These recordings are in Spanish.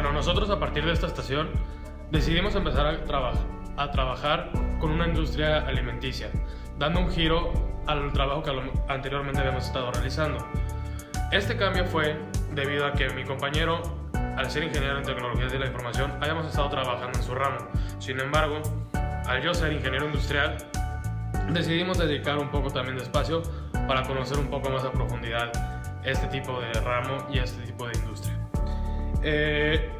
Bueno, nosotros a partir de esta estación decidimos empezar a trabajar con una industria alimenticia, dando un giro al trabajo que anteriormente habíamos estado realizando. Este cambio fue debido a que mi compañero, al ser ingeniero en tecnologías de la información, habíamos estado trabajando en su ramo. Sin embargo, al yo ser ingeniero industrial, decidimos dedicar un poco también de espacio para conocer un poco más a profundidad este tipo de ramo y este tipo de industria.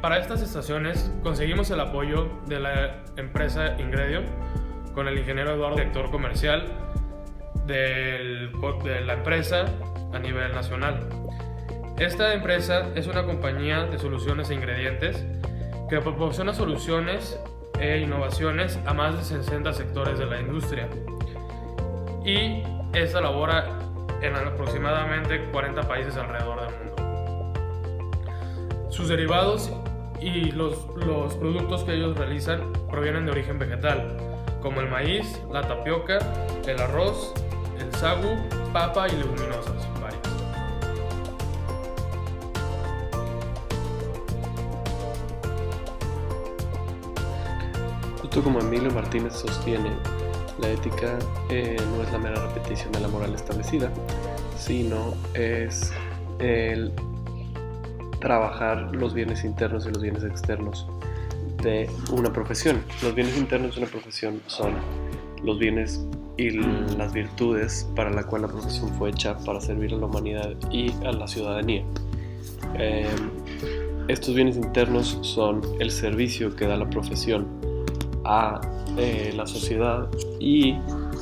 Para estas estaciones conseguimos el apoyo de la empresa Ingredio con el ingeniero Eduardo, director comercial de la empresa a nivel nacional. Esta empresa es una compañía de soluciones e ingredientes que proporciona soluciones e innovaciones a más de 60 sectores de la industria, y esta labora en aproximadamente 40 países alrededor del mundo. Sus derivados y los productos que ellos realizan provienen de origen vegetal, como el maíz, la tapioca, el arroz, el sagu, papa y leguminosas varias. Justo como Emilio Martínez sostiene, la ética no es la mera repetición de la moral establecida, sino es el trabajar los bienes internos y los bienes externos de una profesión. Los bienes internos de una profesión son los bienes y las virtudes para la cual la profesión fue hecha para servir a la humanidad y a la ciudadanía. Estos bienes internos son el servicio que da la profesión a la sociedad, y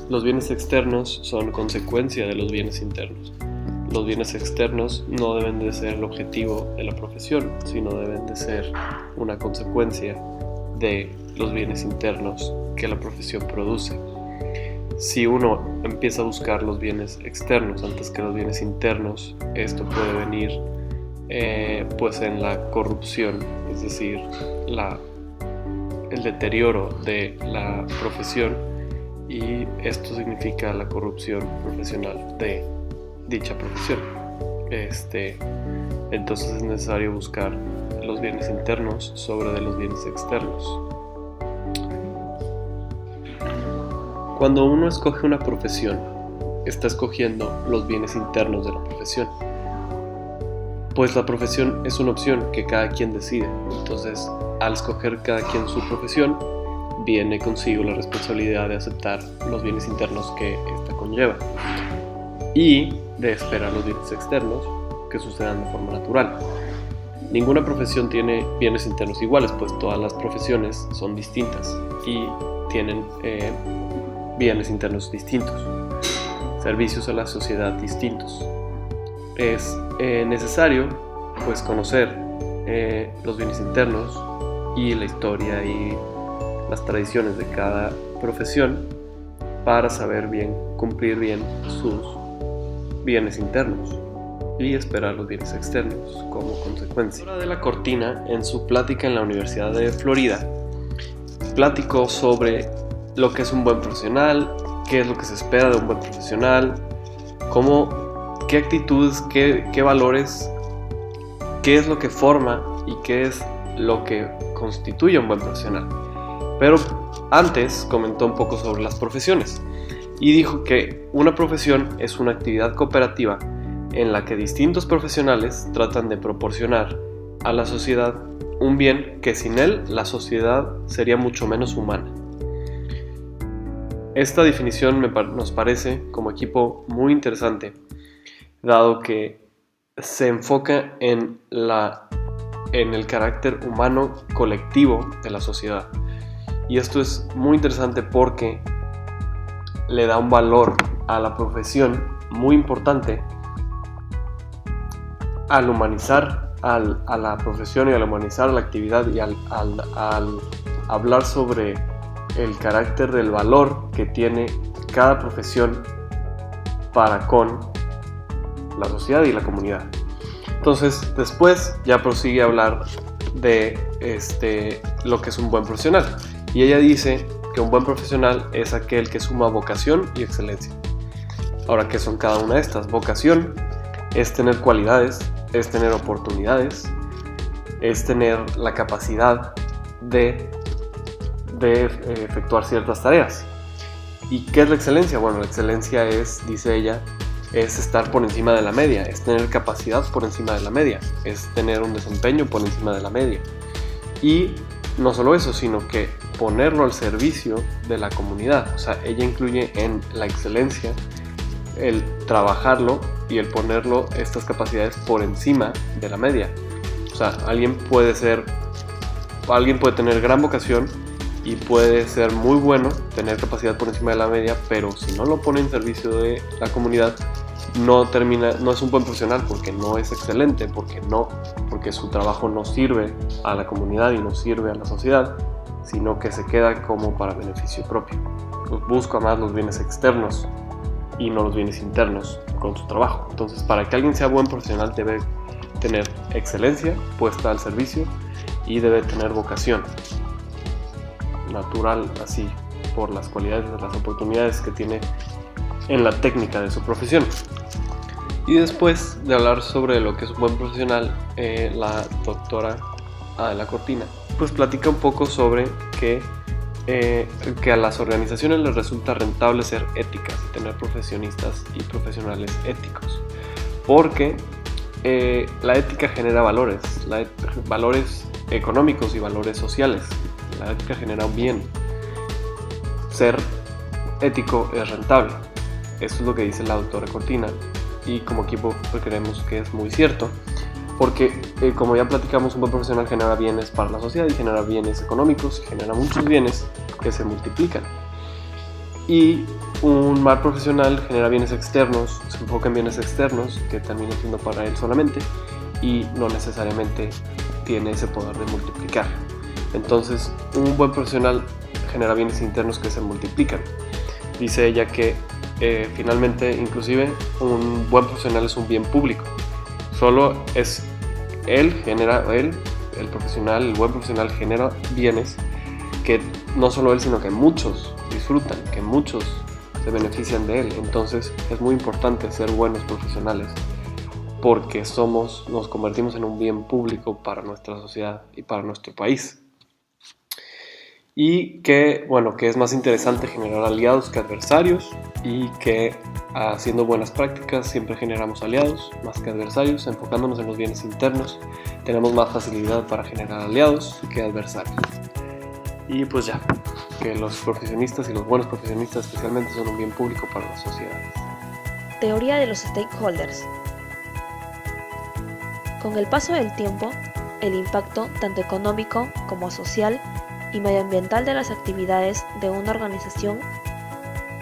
los bienes externos son consecuencia de los bienes internos. Los bienes externos no deben de ser el objetivo de la profesión, sino deben de ser una consecuencia de los bienes internos que la profesión produce. Si uno empieza a buscar los bienes externos antes que los bienes internos, esto puede venir pues en la corrupción, es decir, el deterioro de la profesión, y esto significa la corrupción profesional de dicha profesión. Entonces es necesario buscar los bienes internos sobre de los bienes externos. Cuando uno escoge una profesión, está escogiendo los bienes internos de la profesión, pues la profesión es una opción que cada quien decide. Entonces, al escoger cada quien su profesión, viene consigo la responsabilidad de aceptar los bienes internos que ésta conlleva y de esperar los bienes externos que sucedan de forma natural. Ninguna profesión tiene bienes internos iguales, pues todas las profesiones son distintas y tienen bienes internos distintos, servicios a la sociedad distintos. Es necesario pues conocer los bienes internos y la historia y las tradiciones de cada profesión para saber bien, cumplir bien sus bienes internos y esperar los bienes externos como consecuencia. La de la Cortina, en su plática en la Universidad de Florida, platicó sobre lo que es un buen profesional, qué es lo que se espera de un buen profesional, qué actitudes, qué valores, qué es lo que forma y qué es lo que constituye un buen profesional. Pero antes comentó un poco sobre las profesiones y dijo que una profesión es una actividad cooperativa en la que distintos profesionales tratan de proporcionar a la sociedad un bien que sin él la sociedad sería mucho menos humana. Esta definición nos parece como equipo muy interesante, dado que se enfoca en el carácter humano colectivo de la sociedad. Y esto es muy interesante porque le da un valor a la profesión muy importante al humanizar a la profesión y al humanizar la actividad y al hablar sobre el carácter del valor que tiene cada profesión para con la sociedad y la comunidad. Entonces, después ya prosigue a hablar de lo que es un buen profesional. Y ella dice que un buen profesional es aquel que suma vocación y excelencia. Ahora, ¿qué son cada una de estas? Vocación es tener cualidades, es tener oportunidades, es tener la capacidad de efectuar ciertas tareas. ¿Y qué es la excelencia? Bueno, la excelencia es, dice ella, es estar por encima de la media, es tener capacidad por encima de la media, es tener un desempeño por encima de la media. Y no solo eso, sino que ponerlo al servicio de la comunidad. O sea, ella incluye en la excelencia el trabajarlo y el ponerlo, estas capacidades, por encima de la media. O sea, alguien puede tener gran vocación y puede ser muy bueno, tener capacidad por encima de la media, pero si no lo pone en servicio de la comunidad, no es un buen profesional, porque no es excelente, porque su trabajo no sirve a la comunidad y no sirve a la sociedad, sino que se queda como para beneficio propio. Busca más los bienes externos y no los bienes internos con su trabajo. Entonces, para que alguien sea buen profesional, debe tener excelencia puesta al servicio y debe tener vocación natural, así, por las cualidades, las oportunidades que tiene en la técnica de su profesión. Y después de hablar sobre lo que es un buen profesional, la doctora Adela Cortina pues platica un poco sobre que a las organizaciones les resulta rentable ser éticas y tener profesionistas y profesionales éticos, porque la ética genera valores económicos y valores sociales. La ética genera un bien. Ser ético es rentable. Eso es lo que dice la doctora Cortina, y como equipo pues creemos que es muy cierto, porque como ya platicamos, un buen profesional genera bienes para la sociedad y genera bienes económicos y genera muchos bienes que se multiplican. Y un mal profesional genera bienes externos, se enfoca en bienes externos que terminan siendo para él solamente y no necesariamente tiene ese poder de multiplicar. Entonces, un buen profesional genera bienes internos que se multiplican. Dice ella que finalmente, inclusive, un buen profesional es un bien público. Solo es el buen profesional genera bienes que no solo él, sino que muchos disfrutan, que muchos se benefician de él. Entonces es muy importante ser buenos profesionales, porque nos convertimos en un bien público para nuestra sociedad y para nuestro país. Y que es más interesante generar aliados que adversarios, y que haciendo buenas prácticas siempre generamos aliados más que adversarios. Enfocándonos en los bienes internos, tenemos más facilidad para generar aliados que adversarios. Y pues ya, que los profesionistas y los buenos profesionistas especialmente son un bien público para las sociedades. Teoría de los stakeholders. Con el paso del tiempo, el impacto tanto económico como social y medioambiental de las actividades de una organización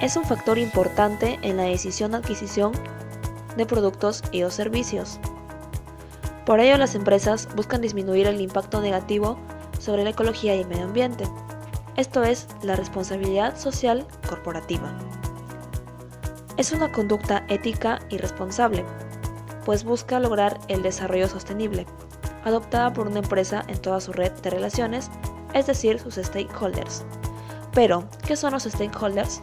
es un factor importante en la decisión de adquisición de productos y o servicios. Por ello, las empresas buscan disminuir el impacto negativo sobre la ecología y el medio ambiente. Esto es la responsabilidad social corporativa. Es una conducta ética y responsable, pues busca lograr el desarrollo sostenible, adoptada por una empresa en toda su red de relaciones, es decir, sus stakeholders. Pero, ¿qué son los stakeholders?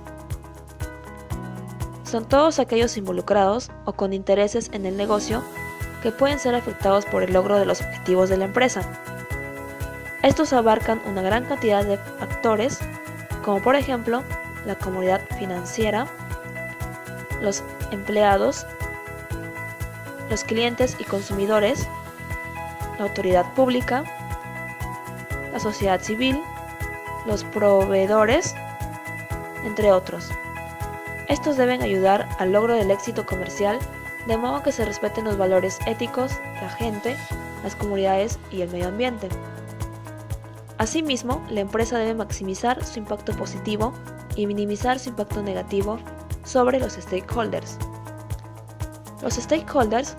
Son todos aquellos involucrados o con intereses en el negocio que pueden ser afectados por el logro de los objetivos de la empresa. Estos abarcan una gran cantidad de factores, como por ejemplo la comunidad financiera, los empleados, los clientes y consumidores, la autoridad pública, la sociedad civil, los proveedores, entre otros. Estos deben ayudar al logro del éxito comercial, de modo que se respeten los valores éticos, la gente, las comunidades y el medio ambiente. Asimismo, la empresa debe maximizar su impacto positivo y minimizar su impacto negativo sobre los stakeholders. Los stakeholders,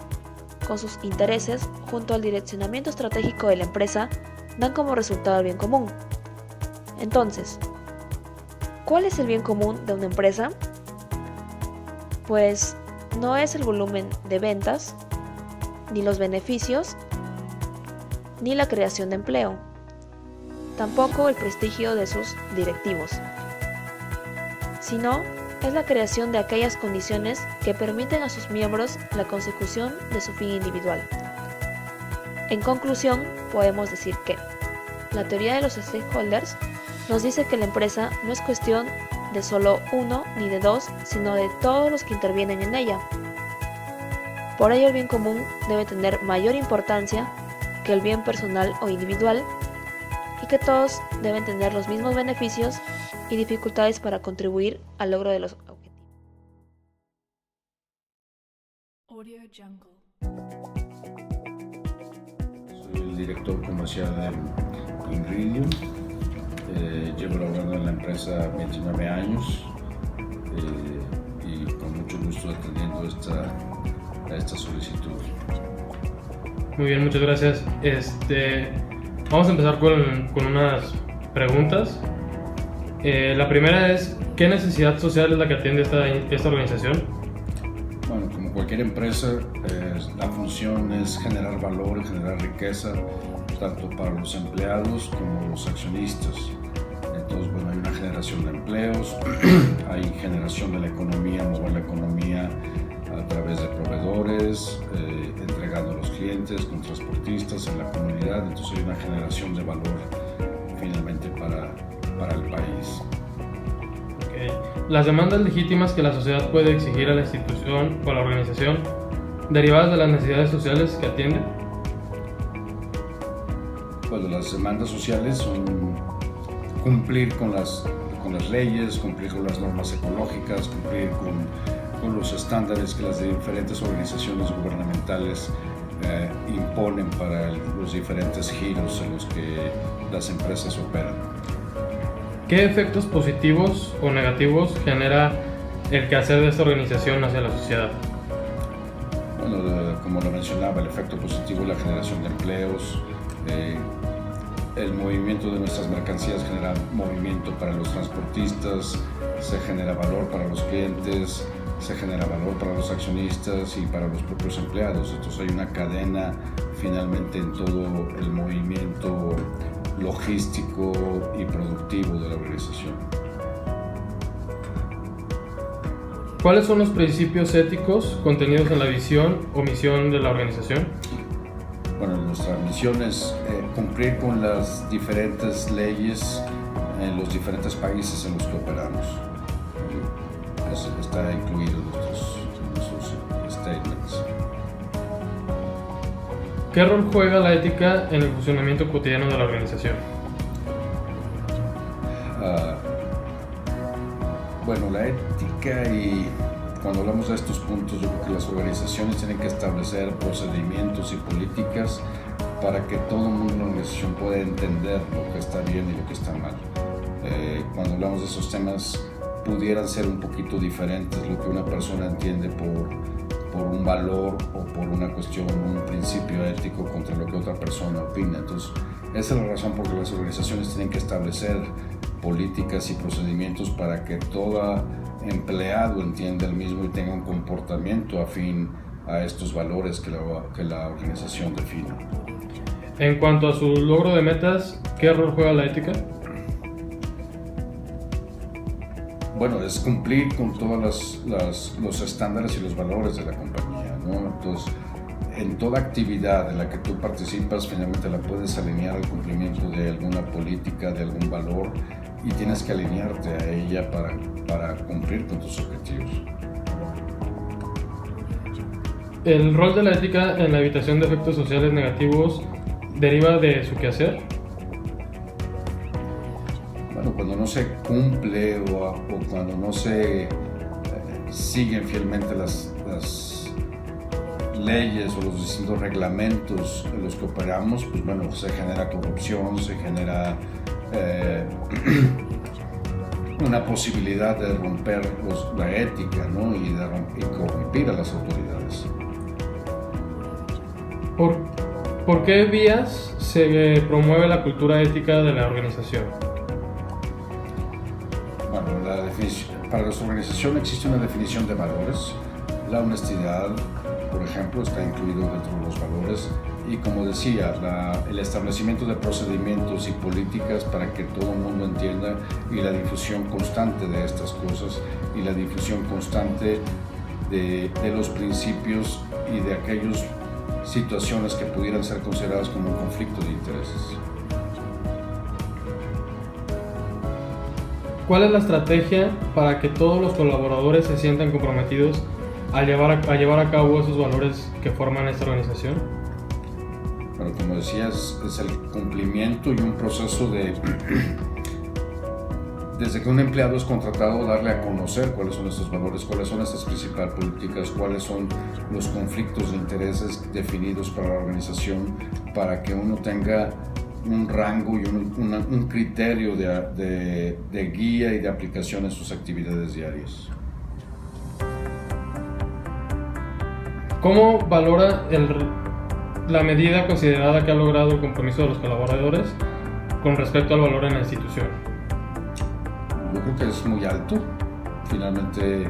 con sus intereses, junto al direccionamiento estratégico de la empresa, dan como resultado el bien común. Entonces, ¿cuál es el bien común de una empresa? Pues no es el volumen de ventas, ni los beneficios, ni la creación de empleo, tampoco el prestigio de sus directivos, sino es la creación de aquellas condiciones que permiten a sus miembros la consecución de su fin individual. En conclusión, podemos decir que la teoría de los stakeholders nos dice que la empresa no es cuestión de solo uno ni de dos, sino de todos los que intervienen en ella. Por ello, el bien común debe tener mayor importancia que el bien personal o individual, y que todos deben tener los mismos beneficios y dificultades para contribuir al logro de los objetivos. Soy el director comercial de Ingridium. Llevo laborando en la empresa 29 años y con mucho gusto atendiendo esta solicitud. Muy bien, muchas gracias. Vamos a empezar con unas preguntas. La primera es, ¿qué necesidad social es la que atiende esta organización? Bueno, como cualquier empresa, la función es generar valor y generar riqueza, tanto para los empleados como los accionistas. Entonces, bueno, hay una generación de empleos, hay generación de la economía, mover la economía a través de proveedores, entregando a los clientes, con transportistas en la comunidad. Entonces hay una generación de valor finalmente para el país. Okay. Las demandas legítimas que la sociedad puede exigir a la institución o a la organización, derivadas de las necesidades sociales que atiende. Bueno, las demandas sociales son cumplir con las leyes, cumplir con las normas ecológicas, cumplir con los estándares que las diferentes organizaciones gubernamentales imponen para los diferentes giros en los que las empresas operan. ¿Qué efectos positivos o negativos genera el quehacer de esta organización hacia la sociedad? Bueno, como lo mencionaba, el efecto positivo es la generación de empleos. El movimiento de nuestras mercancías genera movimiento para los transportistas, se genera valor para los clientes, se genera valor para los accionistas y para los propios empleados. Entonces hay una cadena finalmente en todo el movimiento logístico y productivo de la organización. ¿Cuáles son los principios éticos contenidos en la visión o misión de la organización? Bueno, nuestra misión es cumplir con las diferentes leyes en los diferentes países en los que operamos. Eso está incluido en nuestros statements. ¿Qué rol juega la ética en el funcionamiento cotidiano de la organización? Bueno, la ética, y cuando hablamos de estos puntos, yo creo que las organizaciones tienen que establecer procedimientos y políticas para que todo el mundo en la organización pueda entender lo que está bien y lo que está mal. Cuando hablamos de esos temas, pudieran ser un poquito diferentes lo que una persona entiende por un valor o por una cuestión, un principio ético contra lo que otra persona opina. Entonces, esa es la razón por la que las organizaciones tienen que establecer políticas y procedimientos para que todo empleado entienda el mismo y tenga un comportamiento afín a estos valores que la organización define. En cuanto a su logro de metas, ¿qué rol juega la ética? Bueno, es cumplir con todos los estándares y los valores de la compañía, ¿no? Entonces, en toda actividad en la que tú participas, finalmente la puedes alinear al cumplimiento de alguna política, de algún valor, y tienes que alinearte a ella para cumplir con tus objetivos. ¿El rol de la ética en la evitación de efectos sociales negativos deriva de su quehacer? Bueno, cuando no se cumple o cuando no se siguen fielmente las leyes o los distintos reglamentos en los que operamos, pues bueno, se genera corrupción, se genera una posibilidad de romper la ética, ¿no? y corrompir a las autoridades. ¿Por qué vías se promueve la cultura ética de la organización? Bueno, para nuestra organización existe una definición de valores. La honestidad, por ejemplo, está incluido dentro de los valores. Y como decía, el establecimiento de procedimientos y políticas para que todo el mundo entienda, y la difusión constante de estas cosas y la difusión constante de los principios y de aquellos situaciones que pudieran ser consideradas como un conflicto de intereses. ¿Cuál es la estrategia para que todos los colaboradores se sientan comprometidos a llevar a cabo esos valores que forman esta organización? Pero como decías, es el cumplimiento y un proceso de, desde que un empleado es contratado, darle a conocer cuáles son estos valores, cuáles son estas principales políticas, cuáles son los conflictos de intereses definidos para la organización, para que uno tenga un rango y un criterio de guía y de aplicación en sus actividades diarias. ¿Cómo valora la medida considerada que ha logrado el compromiso de los colaboradores con respecto al valor en la institución? Yo creo que es muy alto. Finalmente,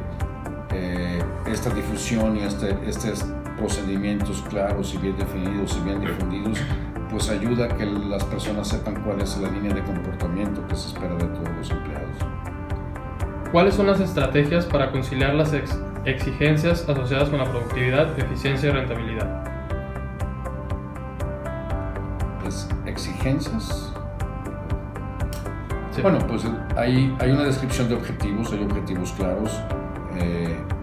esta difusión y estos procedimientos claros y bien definidos y bien difundidos, pues ayuda a que las personas sepan cuál es la línea de comportamiento que se espera de todos los empleados. ¿Cuáles son las estrategias para conciliar las exigencias asociadas con la productividad, eficiencia y rentabilidad? Pues, exigencias. Sí. Bueno, pues hay una descripción de objetivos, hay objetivos claros.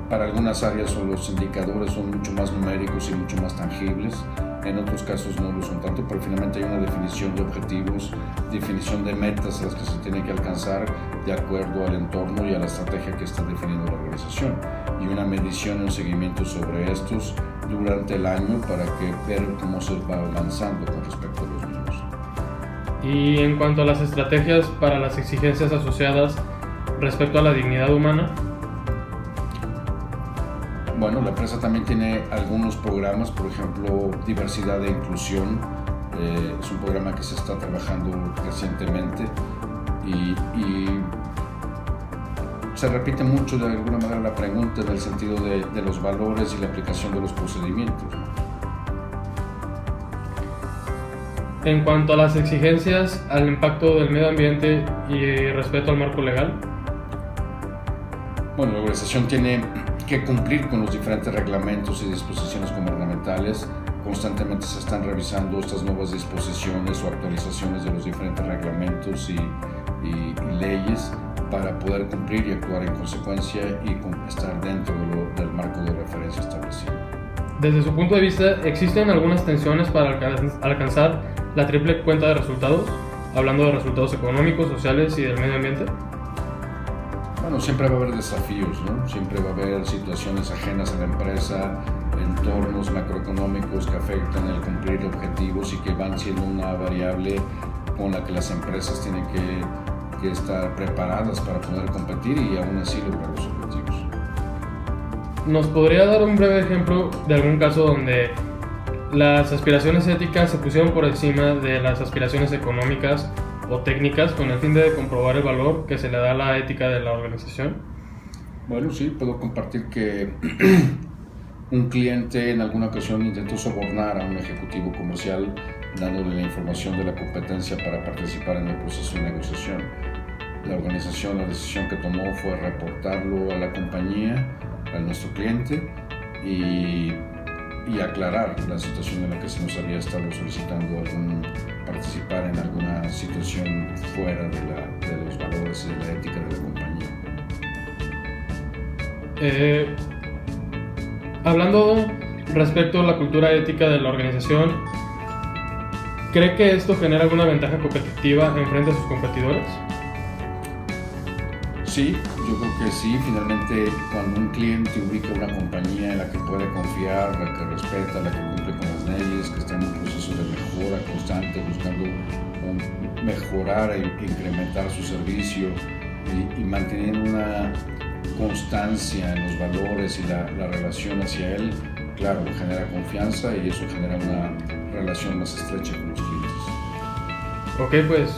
Para algunas áreas los indicadores son mucho más numéricos y mucho más tangibles. En otros casos no lo son tanto, pero finalmente hay una definición de objetivos, definición de metas a las que se tiene que alcanzar de acuerdo al entorno y a la estrategia que está definiendo la organización, y una medición y un seguimiento sobre estos durante el año para ver cómo se va avanzando con respecto a los mismos. Y en cuanto a las estrategias para las exigencias asociadas respecto a la dignidad humana. Bueno, la empresa también tiene algunos programas, por ejemplo, diversidad e inclusión. Es un programa que se está trabajando recientemente y se repite mucho de alguna manera la pregunta en el sentido de los valores y la aplicación de los procedimientos. En cuanto a las exigencias al impacto del medio ambiente y respeto al marco legal. Bueno, la organización tiene que cumplir con los diferentes reglamentos y disposiciones gubernamentales. Constantemente se están revisando estas nuevas disposiciones o actualizaciones de los diferentes reglamentos y leyes para poder cumplir y actuar en consecuencia y estar dentro del marco de referencia establecido. Desde su punto de vista, ¿existen algunas tensiones para alcanzar la triple cuenta de resultados? Hablando de resultados económicos, sociales y del medio ambiente. Bueno, siempre va a haber desafíos, ¿no? Siempre va a haber situaciones ajenas a la empresa, entornos macroeconómicos que afectan el cumplir objetivos y que van siendo una variable con la que las empresas tienen que estar preparadas para poder competir y aún así lograr los objetivos. ¿Nos podría dar un breve ejemplo de algún caso donde las aspiraciones éticas se pusieron por encima de las aspiraciones económicas o técnicas con el fin de comprobar el valor que se le da a la ética de la organización? Bueno, sí, puedo compartir que un cliente en alguna ocasión intentó sobornar a un ejecutivo comercial dándole la información de la competencia para participar en el proceso de negociación. La organización, la decisión que tomó fue reportarlo a la compañía, a nuestro cliente, y aclarar la situación en la que se nos había estado solicitando participar en alguna situación fuera de los valores y de la ética de la compañía. Hablando respecto a la cultura ética de la organización, ¿cree que esto genera alguna ventaja competitiva en frente a sus competidores? Sí, yo creo que sí. Finalmente, cuando un cliente ubica una compañía en la que puede confiar, la que respeta, la que cumple con las leyes, que está en un proceso de mejora constante, buscando mejorar e incrementar su servicio y manteniendo una constancia en los valores y la relación hacia él, claro, genera confianza y eso genera una relación más estrecha con los clientes. Ok, pues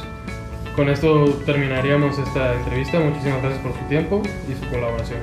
con esto terminaríamos esta entrevista. Muchísimas gracias por su tiempo y su colaboración.